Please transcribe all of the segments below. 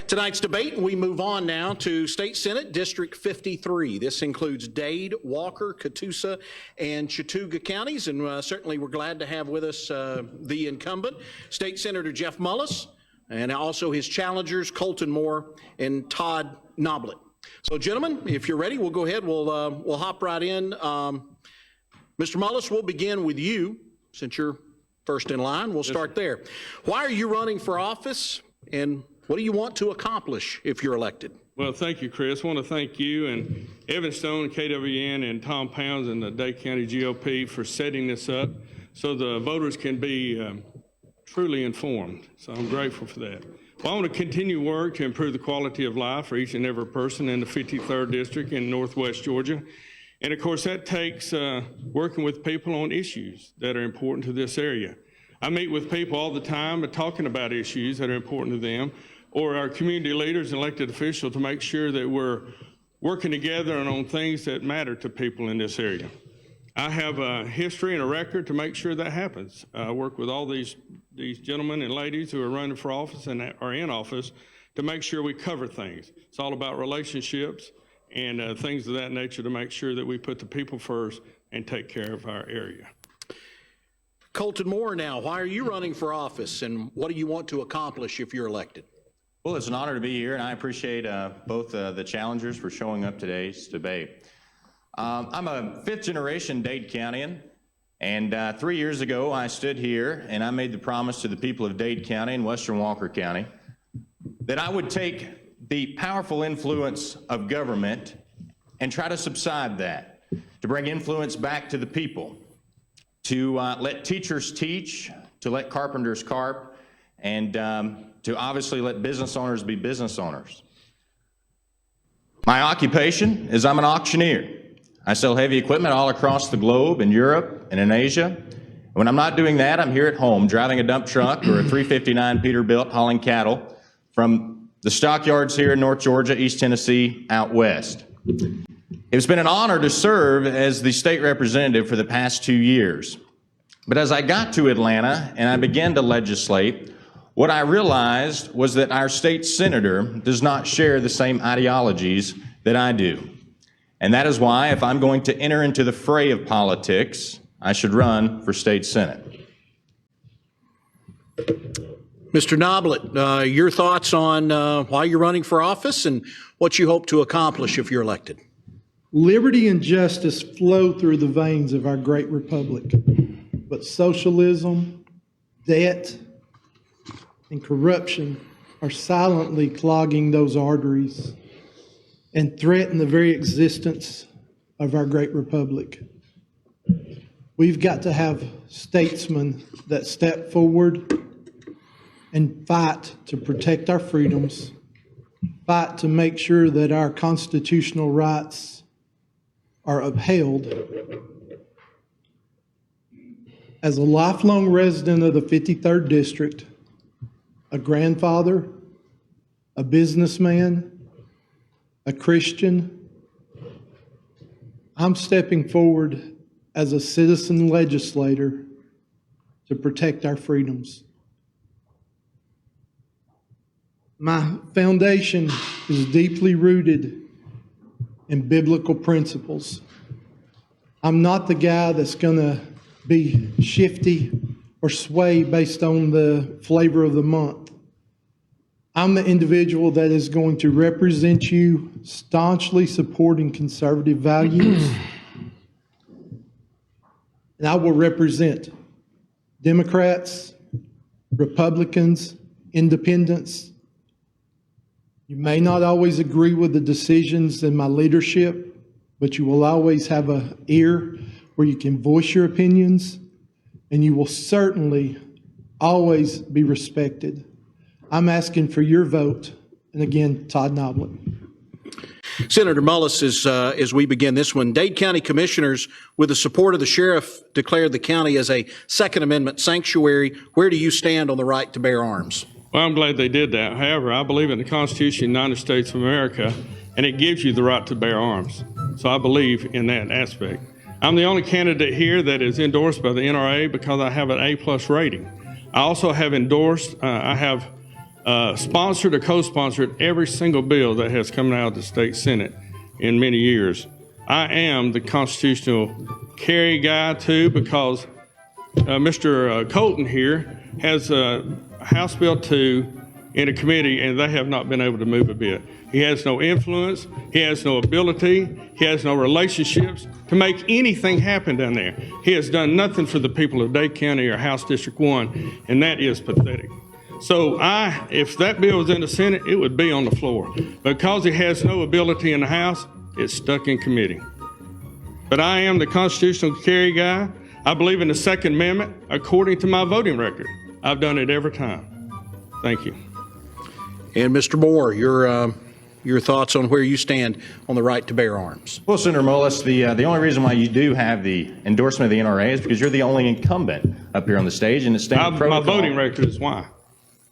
Tonight's debate, we move on now to State Senate District 53. This includes Dade, Walker, Catoosa, and Chattooga counties, and certainly we're glad to have with us the incumbent, State Senator Jeff Mullis, and also his challengers, Colton Moore and Todd Noblett. So, gentlemen, if you're ready, we'll go ahead. We'll hop right in. Mr. Mullis, we'll begin with you, since you're first in line. We'll start there. Why are you running for office, and what do you want to accomplish if you're elected? Well, thank you, Chris. I want to thank you and Evan Stone, KWN, and Tom Pounds and the Dade County GOP for setting this up so the voters can be truly informed. So I'm grateful for that. Well, I want to continue work to improve the quality of life for each and every person in the 53rd District in Northwest Georgia. And of course, that takes working with people on issues that are important to this area. I meet with people all the time talking about issues that are important to them, or our community leaders and elected officials, to make sure that we're working together on things that matter to people in this area. I have a history and a record to make sure that happens. I work with all these gentlemen and ladies who are running for office and are in office to make sure we cover things. It's all about relationships and things of that nature to make sure that we put the people first and take care of our area. Colton Moore now, why are you running for office, and what do you want to accomplish if you're elected? Well, it's an honor to be here, and I appreciate both the challengers for showing up today's debate. I'm a fifth-generation Dade Countyan, and 3 years ago I stood here and I made the promise to the people of Dade County and Western Walker County that I would take the powerful influence of government and try to subside that, to bring influence back to the people, to let teachers teach, to let carpenters carp, and to obviously let business owners be business owners. My occupation is I'm an auctioneer. I sell heavy equipment all across the globe, in Europe and in Asia. When I'm not doing that, I'm here at home driving a dump truck or a 359 Peterbilt hauling cattle from the stockyards here in North Georgia, East Tennessee, out west. It's been an honor to serve as the state representative for the past 2 years. But as I got to Atlanta and I began to legislate, what I realized was that our state senator does not share the same ideologies that I do. And that is why, if I'm going to enter into the fray of politics, I should run for state senate. Mr. Noblett, your thoughts on why you're running for office and what you hope to accomplish if you're elected? Liberty and justice flow through the veins of our great republic, but socialism, debt, and corruption are silently clogging those arteries and threaten the very existence of our great republic. We've got to have statesmen that step forward and fight to protect our freedoms, fight to make sure that our constitutional rights are upheld. As a lifelong resident of the 53rd District, a grandfather, a businessman, a Christian, I'm stepping forward as a citizen legislator to protect our freedoms. My foundation is deeply rooted in biblical principles. I'm not the guy that's going to be shifty or sway based on the flavor of the month. I'm the individual that is going to represent you staunchly supporting conservative values. And I will represent Democrats, Republicans, independents. You may not always agree with the decisions in my leadership, but you will always have an ear where you can voice your opinions, and you will certainly always be respected. I'm asking for your vote. And again, Todd Noblett. Senator Mullis, as we begin this one, Dade County Commissioners, with the support of the sheriff, declared the county as a Second Amendment sanctuary. Where do you stand on the right to bear arms? Well, I'm glad they did that. However, I believe in the Constitution of the United States of America, and it gives you the right to bear arms. So I believe in that aspect. I'm the only candidate here that is endorsed by the NRA because I have an A+ rating. I also have endorsed, I have sponsored or co-sponsored every single bill that has come out of the state Senate in many years. I am the constitutional carry guy too, because Mr. Colton here has House Bill 2 in a committee, and they have not been able to move a bit. He has no influence, he has no ability, he has no relationships to make anything happen down there. He has done nothing for the people of Dade County or House District 1, and that is pathetic. So if that bill was in the Senate, it would be on the floor. Because he has no ability in the House, it's stuck in committee. But I am the constitutional carry guy. I believe in the Second Amendment according to my voting record. I've done it every time. Thank you. And Mr. Moore, your thoughts on where you stand on the right to bear arms. Well, Senator Mullis, the only reason why you do have the endorsement of the NRA is because you're the only incumbent up here on the stage, and it's standard protocol. My voting record is why.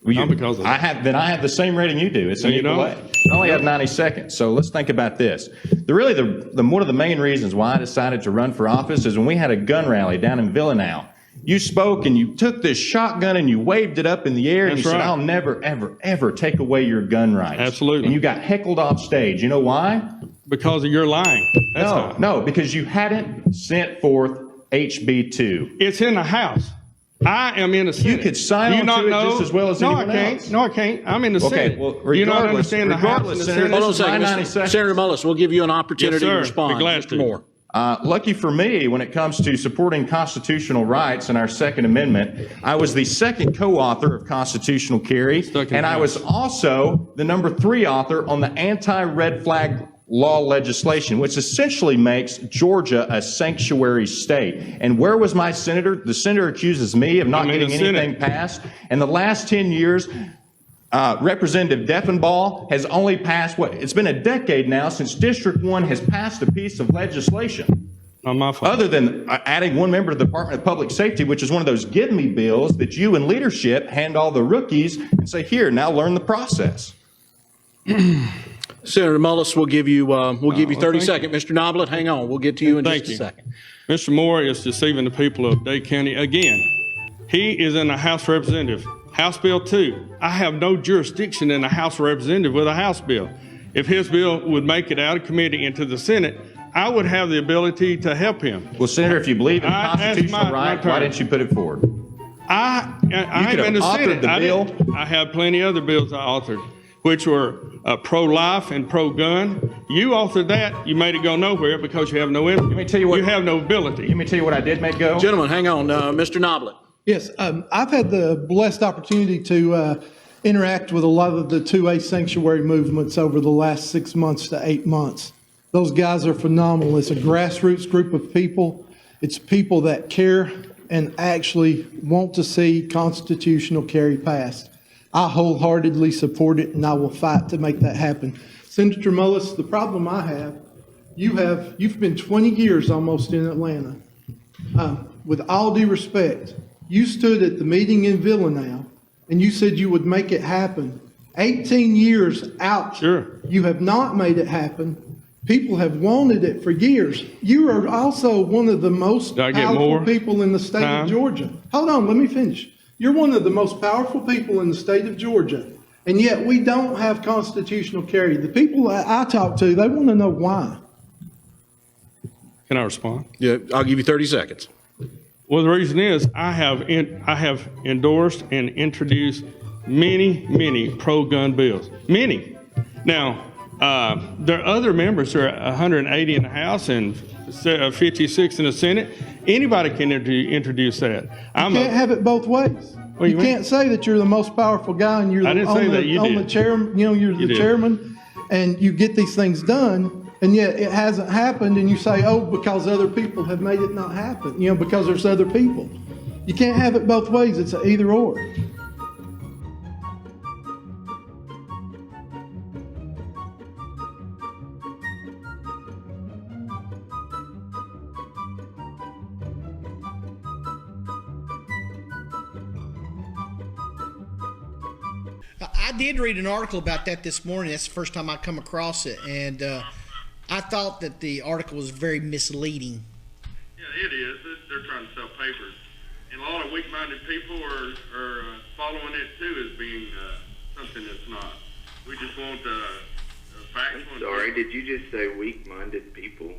Well, Not because of that. Then I have the same rating you do. It's an you equal don't? way. I only have 90 seconds. So let's think about this. One of the main reasons why I decided to run for office is when we had a gun rally down in Villanelle. You spoke and you took this shotgun and you waved it up in the air and you said, I'll never, ever, ever take away your gun rights. Absolutely. And you got heckled off stage. You know why? Because of your lying. That's why. No, because you hadn't sent forth HB 2. It's in the House. I am in the Senate. You could sign Do you on not to it know? just as well as anyone else. No, I can't. I'm in the Senate. well, Do you not regardless- understand the House and regardless, the Senator, Senate? Hold on a This is my second, 90 seconds. Senator Mullis, we'll give you an opportunity Yes, sir. to respond. Be glad Mr. to. Moore. Lucky for me, when it comes to supporting constitutional rights and our Second Amendment, I was the second co-author of Constitutional Carry, Stuck in and the I was also the number 3 author on the anti-red flag law legislation, which essentially makes Georgia a sanctuary state. And where was my senator? The senator accuses me of not I'm in getting the Senate. anything passed. In the last 10 years, Representative Deffenbaugh has only passed, it's been a decade now since District 1 has passed a piece of legislation. Not my fault. Other than adding one member to the Department of Public Safety, which is one of those give me bills that you in leadership hand all the rookies and say, here, now learn the process. Senator Mullis, we'll give you 30 thank seconds. Mr. Noblet, hang on. We'll get to you in Thank just a you. second. Mr. Moore is deceiving the people of Dade County again. He is in the House of Representatives. House Bill 2. I have no jurisdiction in the House of Representatives with a House bill. If his bill would make it out of committee into the Senate, I would have the ability to help him. Well, Senator, if you believe in That's constitutional my right, turn. why didn't you put it forward? I could am have in the authored Senate. the bill. I have plenty of other bills I authored, which were pro-life and pro-gun. You authored that. You made it go nowhere because you have no influence. Let me tell you what. You have no ability. Let me tell you what I did make go. Gentlemen, hang on. Mr. Noblet. Yes, I've had the blessed opportunity to interact with a lot of the 2A sanctuary movements over the last 6 months to 8 months. Those guys are phenomenal. It's a grassroots group of people. It's people that care and actually want to see constitutional carry passed. I wholeheartedly support it, and I will fight to make that happen. Senator Mullis, the problem I have, you've been 20 years almost in Atlanta. With all due respect, you stood at the meeting in Villanelle and you said you would make it happen. 18 years out. Sure. You have not made it happen. People have wanted it for years. You are also one of the most I get powerful more people in the state time? of Georgia. Hold on, let me finish. You're one of the most powerful people in the state of Georgia, and yet we don't have constitutional carry. The people that I talk to, they want to know why. Can I respond? Yeah, I'll give you 30 seconds. Well, the reason is I have endorsed and introduced many pro-gun bills. Many. Now, there are other members. There are 180 in the House and 56 in the Senate. Anybody can introduce that. You can't have it both ways. What do You you mean? can't say that you're the most powerful guy and you're I didn't say that. You on did. the chairman. You know, you're the did. chairman, and you get these things done, and yet it hasn't happened. And you say, "Oh, because other people have made it not happen." You know, because there's other people. You can't have it both ways. It's an either or. I did read an article about that this morning. That's the first time I come across it, and I thought that the article was very misleading. Yeah, it is. They're trying to sell papers. And a lot of weak-minded people are following it, too, as being something that's not. We just want factual. Sorry, did you just say weak-minded people?